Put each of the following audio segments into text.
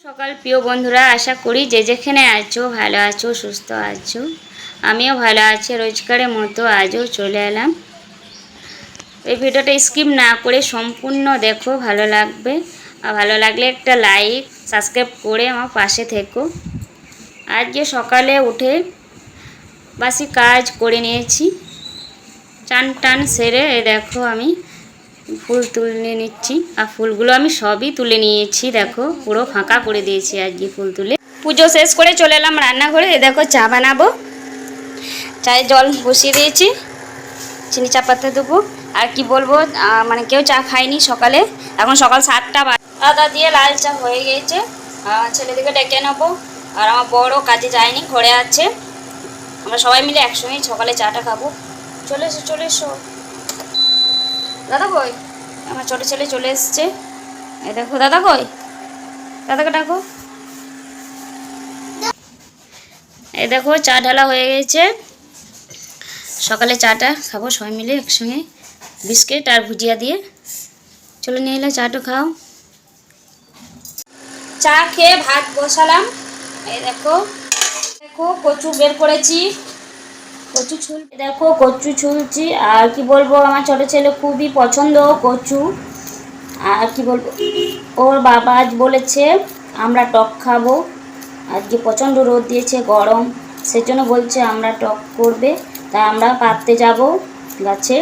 সকাল প্রিয় বন্ধুরা, আশা করি যে যেখানে আছো ভালো আছো, সুস্থ আছো। আমিও ভালো আছি। রোজকারের মতো আজও চলে এলাম। এই ভিডিওটা স্কিপ না করে সম্পূর্ণ দেখো, ভালো লাগবে। আর ভালো লাগলে একটা লাইক সাবস্ক্রাইব করে আমার পাশে থেকো। আজকে সকালে উঠে বাসি কাজ করে নিয়েছি, চান টান সেরে দেখো আমি ফুল তুলে নিচ্ছি। আর ফুলগুলো আমি সবই তুলে নিয়েছি, দেখো পুরো ফাঁকা করে দিয়েছি আজকে ফুল তুলে। পুজো শেষ করে চলে এলাম রান্নাঘরে। দেখো চা বানাবো, চায়ে জল বসিয়ে দিয়েছি, চিনি চা পাতা দেবো। আর কি বলবো, মানে কেউ চা খায়নি সকালে, এখন সকাল 7টা। আদা দিয়ে লাল চা হয়ে গিয়েছে। ছেলেদিকে ডেকে নেবো। আর আমার বড় কাজে যায়নি, ঘরে আছে। আমরা সবাই মিলে একসঙ্গেই সকালে চাটা খাবো। চলে এসো চলে এসো। দাদা কই? আমার ছোটো ছেলে চলে এসছে। এই দেখো দাদা কই, দাদাকে ডাকো। এই দেখো চা ঢালা হয়ে গেছে। সকালে চাটা খাবো সবাই মিলে একসঙ্গে, বিস্কিট আর ভুজিয়া দিয়ে। চলে নিয়ে এলে চাটা খাও। চা খেয়ে ভাত বসালাম। এই দেখো দেখো কচু বের করেছি, কচু ছুলছি। আর কি বলবো, আমার ছোটো ছেলে খুবই পছন্দ কচু। আর কি বলবো, ওর বাবা আজ বলেছে আমরা টক খাবো। আজকে প্রচণ্ড রোদ দিয়েছে, গরম, সেজন্য বলছে আমরা টক করবে। তাই আমরা পাড়তে যাব গাছে।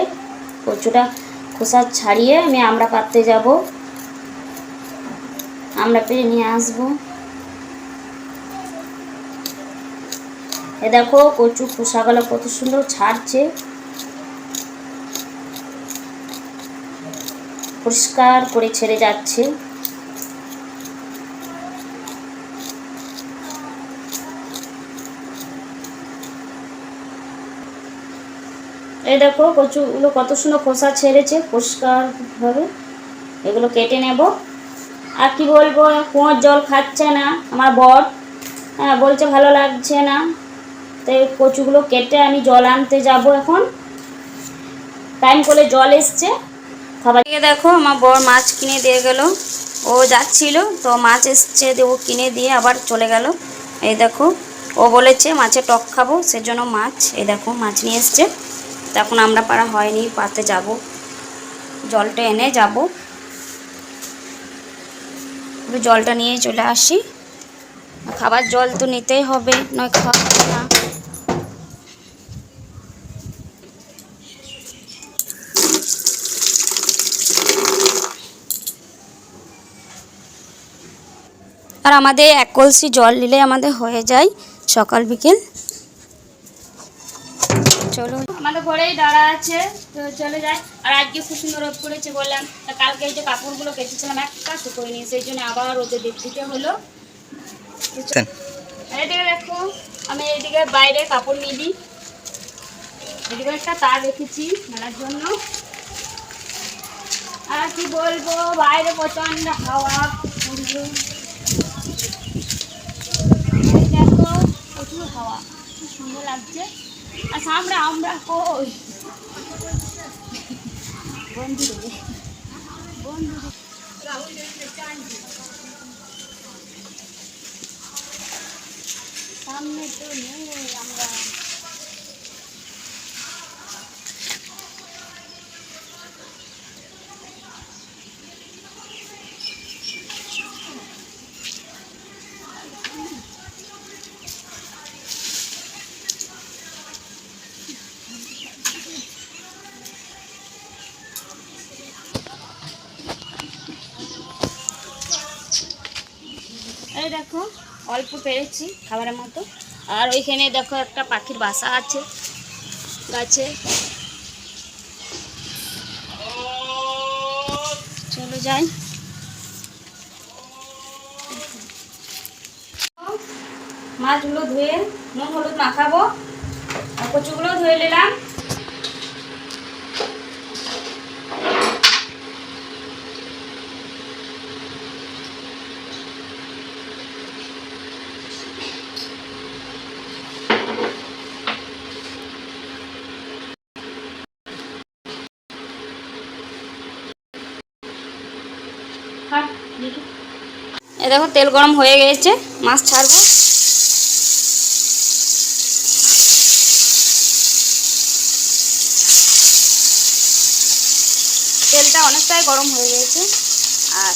কচুটা খোসা ছাড়িয়ে আমরা পাড়তে যাব, আমরা পেরে নিয়ে আসবো। এ দেখো কচু খোসাগুলো কত সুন্দর ছাড়ছে, পরিষ্কার করে ছেড়ে যাচ্ছে। এই দেখো কচুগুলো কত সুন্দর খোসা ছেড়েছে পরিষ্কারভাবে। এগুলো কেটে নেব। আর কি বলবো, কুয়োর জল খাচ্ছে না আমার বর, বলছে ভালো লাগছে না। তাই কচুগুলো কেটে আমি জল আনতে যাব এখন। টাইম করে জল এসছে খাবার। দেখো আমার বর মাছ কিনে দিয়ে গেল। ও যাচ্ছিল তো মাছ এসছে, ও কিনে দিয়ে আবার চলে গেল। এই দেখো ও বলেছে মাছের টক খাবো, সেজন্য মাছ, এই দেখো মাছ নিয়ে এসছে। তখন আমরা পাড়া হয়নি, পাতে যাব, জলটা এনে যাব। জলটা নিয়ে চলে আসি। খাবার জল তো নিতেই হবে, নয় খাওয়া না। আর আমাদের 1 কলসি জল নিলে আমাদের হয়ে যায় সকাল বিকেল। চলো, আমাদের ঘরেই দাঁড়া আছে, তো চলে যায়। আর আজকে খুব সুন্দর রোদ করেছে বললাম। কালকে এই যে কাপড়গুলো কেটেছিলাম একটা শুকোয় নিয়ে, সেই জন্য আবার রোদে দিতে হলো। এইদিকে দেখো আমি এইদিকে বাইরে কাপড় মিলি, এদিকে একটা তার রেখেছি মেলার জন্য। আর কি বলবো, বাইরে প্রচন্ড হাওয়া, দেখো প্রচুর হাওয়া, খুব সুন্দর লাগছে। আর সামনে আমরা কই বন্ধু সামনে তো নেই আমরা। এই দেখো অল্প পেরেছি খাবারের মতো। আর ওইখানে দেখো একটা পাখির বাসা আছে গাছে। চলো যাই। মাছগুলো ধুয়ে নুন হলুদ মাখাবো। আর কচুগুলো ধুয়ে নিলাম। এই দেখো তেল গরম হয়ে গেছে, মাছ ছাড়বো। তেলটা অনেকটাই গরম হয়ে গেছে, আর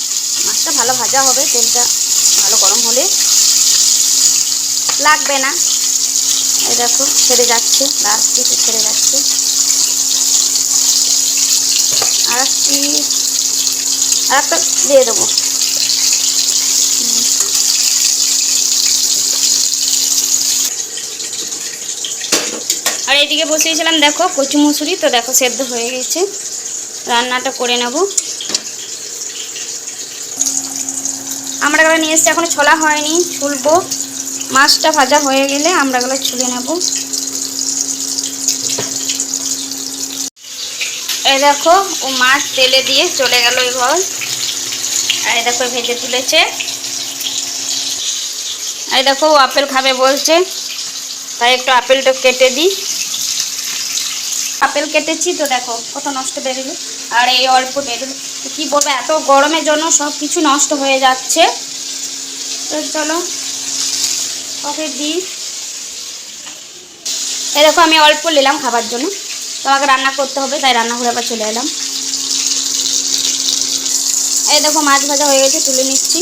মাছটা ভালো ভাজা হবে। তেলটা ভালো গরম হলে লাগবে না। এই দেখো ছেড়ে যাচ্ছে, লাস্ট দিকে ছেড়ে যাচ্ছে। আর একটা দিয়ে দেবো। আর এইদিকে বসিয়েছিলাম দেখো কচু মুসুরি, তো দেখো সেদ্ধ হয়ে গেছে। রান্নাটা করে নেব। আমড়াগুলো নিয়ে এসছে, এখনো ছোলা হয়নি, ছুলবো। মাছটা ভাজা হয়ে গেলে আমড়াগুলো ছুলে নেব। এই দেখো ও মাছ তেলে দিয়ে চলে গেল এবার। আর এই দেখো ভেজে তুলেছে। এই দেখো ও আপেল খাবে বলছে, তাই একটু আপেলটা কেটে দিই। আপেল কেটেছি তো দেখো কত নষ্ট বেরোলো, আর এই অল্প বেরোলো। তো কী বলবো, এত গরমের জন্য সব কিছু নষ্ট হয়ে যাচ্ছে। তো চলো ওকে দিই। এই দেখো আমি অল্প নিলাম খাবার জন্য, তো আমাকে রান্না করতে হবে, তাই রান্নাঘরে আবার চলে এলাম। এই দেখো মাছ ভাজা হয়ে গেছে, তুলে নিচ্ছি।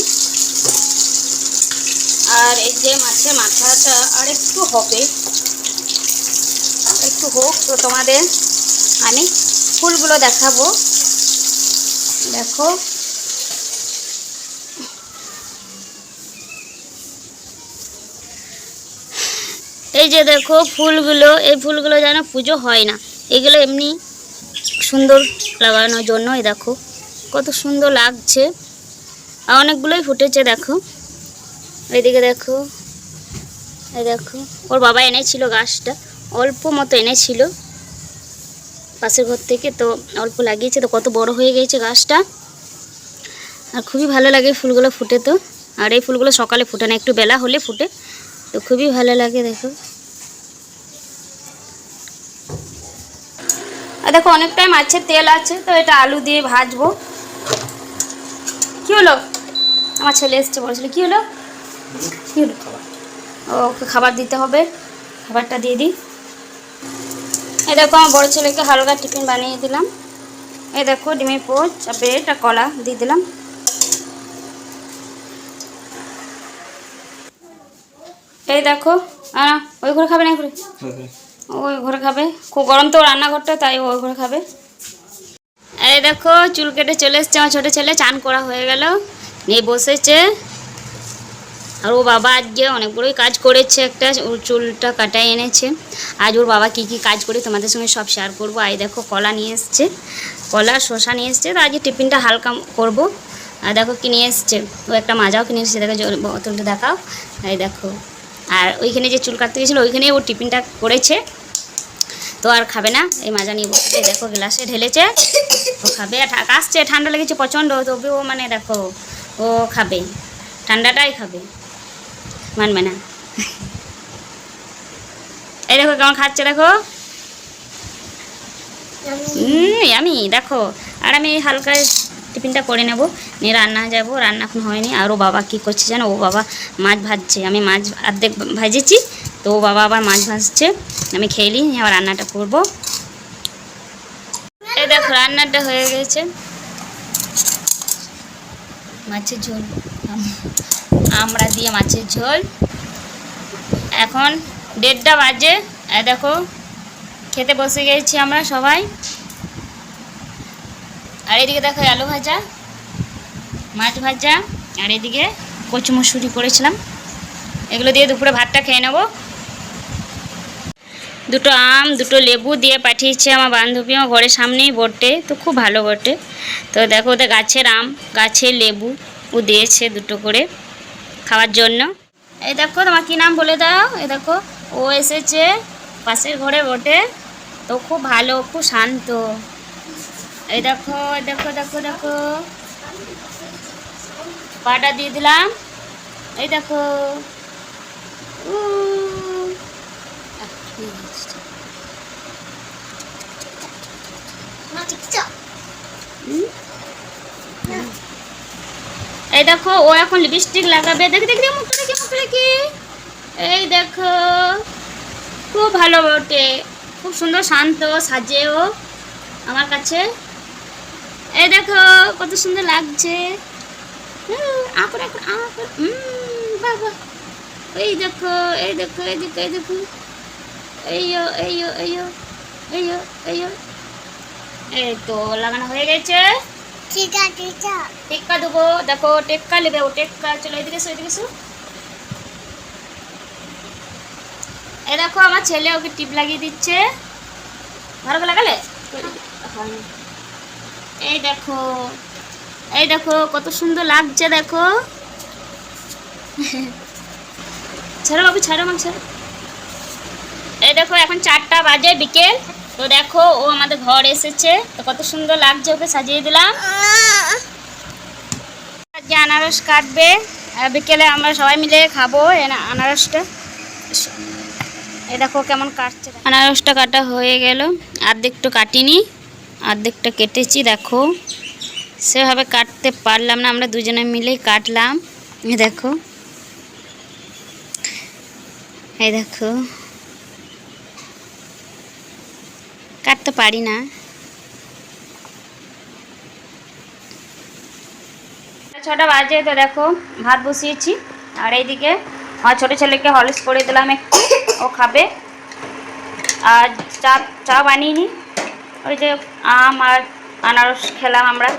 আর এই যে মাছের মাথাটা আর একটু হবে, একটু হোক, তো তোমাদের আমি ফুলগুলো দেখাবো। দেখো এই যে দেখো ফুলগুলো, এই ফুলগুলো যেন পুজো হয় না, এগুলো এমনি সুন্দর লাগানোর জন্য। এই দেখো কত সুন্দর লাগছে, আর অনেকগুলোই ফুটেছে দেখো। এইদিকে দেখো, এই দেখো ওর বাবা এনেছিল গাছটা, অল্প মতো এনেছিল পাশের ঘর থেকে, তো অল্প লাগিয়েছে, তো কত বড় হয়ে গেছে গাছটা। আর খুবই ভালো লাগে ফুলগুলো ফুটে। তো আর এই ফুলগুলো সকালে ফুটে না, একটু বেলা হলে ফুটে, তো খুবই ভালো লাগে দেখো। আর দেখো অনেকটাই মাছের তেল আছে, তো এটা আলু দিয়ে ভাজবো। কি হলো? আমার ছেলে এসছে, বলছিল কি হলো, কি হলো? ওকে খাবার দিতে হবে, খাবারটা দিয়ে দিই। এই দেখো আমার বড়ো ছেলেকে হালকা টিফিন বানিয়ে দিলাম। এই দেখো ডিমের পোচ আর ব্রেড আর কলা দিয়ে দিলাম। এই দেখো ওই ঘরে খাবে না, ঘরে ওই ঘরে খাবে, খুব গরম তো রান্নাঘরটা, তাই ওই ঘরে খাবে। এই দেখো চুল কেটে চলে এসছে আমার ছোটো ছেলে, চান করা হয়ে গেল, নিয়ে বসেছে। আর ও বাবা আজকে অনেক বড়োই কাজ করেছে, একটা ওর চুলটা কাটাই এনেছে। আজ ওর বাবা কি কি কাজ করে তোমাদের সঙ্গে সব শেয়ার করবো। আর দেখো কলা নিয়ে এসছে, কলা শসা নিয়ে এসছে, তো আজকে টিফিনটা হালকা করব। আর দেখো কি নিয়ে এসছে, ও একটা মাজাও কিনে এসছে, দেখো বোতলটা দেখাও। এই দেখো, আর ওইখানে যে চুল কাটতে গেছিলো ওইখানেই ও টিফিনটা করেছে, তো আর খাবে না, এই মাজা নিয়ে বসে। দেখো গ্লাসে ঢেলেছে, ও খাবে। আর আসছে, ঠান্ডা লেগেছে প্রচণ্ড, তবে ও মানে দেখো ও খাবে, ঠান্ডাটাই খাবে, মানবে না। এই দেখো কেমন খাচ্ছে, দেখো আমি দেখো। আর আমি হালকা টিফিনটা করে নেব, নিয়ে রান্না যাব। রান্না এখন হয়নি। আর ও বাবা কী করছে জানো, ও বাবা মাছ ভাজছে, আমি মাছ অর্ধেক ভাজেছি, তো ও বাবা আবার মাছ ভাজছে। আমি খেয়ে নিই, আবার রান্নাটা করব। এই দেখো রান্নাটা হয়ে গেছে, মাছের ঝোল, আমড়া দিয়ে মাছের ঝোল। এখন 1:30 বাজে। দেখো খেতে বসে গেছি আমরা সবাই। আর এদিকে দেখো আলু ভাজা, মাছ ভাজা, আর এদিকে কচু মুসুরি করেছিলাম, এগুলো দিয়ে দুপুরে ভাতটা খেয়ে নেব। দুটো আম, দুটো লেবু দিয়ে পাঠিয়েছে আমার বান্ধবী, আমার ঘরের সামনেই বটে, তো খুব ভালো বটে। তো দেখো ওদের গাছের আম, গাছের লেবু ও দিয়েছে দুটো করে খাওয়ার জন্য। এই দেখো তোমার কী নাম বলে দাও। এই দেখো ও এসেছে পাশের ঘরে বটে, তো খুব ভালো, খুব শান্ত। এই দেখো দেখো দেখো দেখো পাটা দিয়ে দিলাম। এই দেখো এই দেখো ও এখন লিপস্টিক লাগাবে, দেখি দেখি মুখটা দেখি, মুখটা দেখি। এই দেখো খুব ভালো বটে, খুব সুন্দর শান্ত সাজে ও আমার কাছে। এই দেখো কত সুন্দর লাগছে। বাবা এই দেখো, এই দেখো, এই দেখো, এই দেখো, এইও এইও এইও এইও এইও। এই তো লাগানো হয়ে গেছে। টেক্কা দেবো, দেখো টেক্কা নেবে ও, টেক্কা। চলো এদিকে এসো, এদিকে এসো। এই দেখো আমার ছেলে ওকে টিপ লাগিয়ে দিচ্ছে। ভালো করে লাগালে? এই দেখো, এই দেখো কত সুন্দর লাগছে দেখো। ছাড়ো বাবু, ছাড়ো আমাকে, ছাড়ো। এই দেখো এখন 4টা বাজে বিকেল। তো দেখো ও আমাদের ঘর এসেছে, তো কত সুন্দর লাগছে, ওকে সাজিয়ে দিলাম। আজকে আনারস কাটবে, বিকেলে আমরা সবাই মিলে খাবো আনারসটা। এই দেখো কেমন কাটছে। আনারসটা কাটা হয়ে গেল, অর্ধেকটা কাটিনি, অর্ধেকটা কেটেছি। দেখো সেভাবে কাটতে পারলাম না, আমরা দুজনে মিলেই কাটলাম। এই দেখো, এই দেখো কাটতে পারি না। 6টা বাজে, তো দেখো ভাত বসিয়েছি। আর এইদিকে আমার ছোটো ছেলেকে হরলিক্স করে দিলাম একটু, ও খাবে। আর চা বানিয়ে নি, ওই যে আম আর আনারস খেলাম আমরা,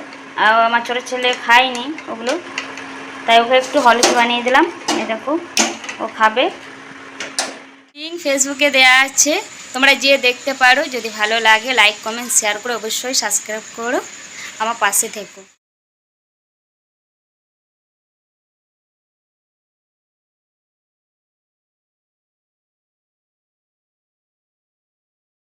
আর আমার ছোটো ছেলে খায়নি ওগুলো, তাই ওকে একটু হরলিক্স বানিয়ে দিলাম। এই দেখো ও খাবে। লিঙ্ক ফেসবুকে দেওয়া আছে, তোমরা যেয়ে দেখতে পারো। যদি ভালো লাগে লাইক কমেন্ট শেয়ার করে অবশ্যই সাবস্ক্রাইব করো, আমার পাশে থেকো।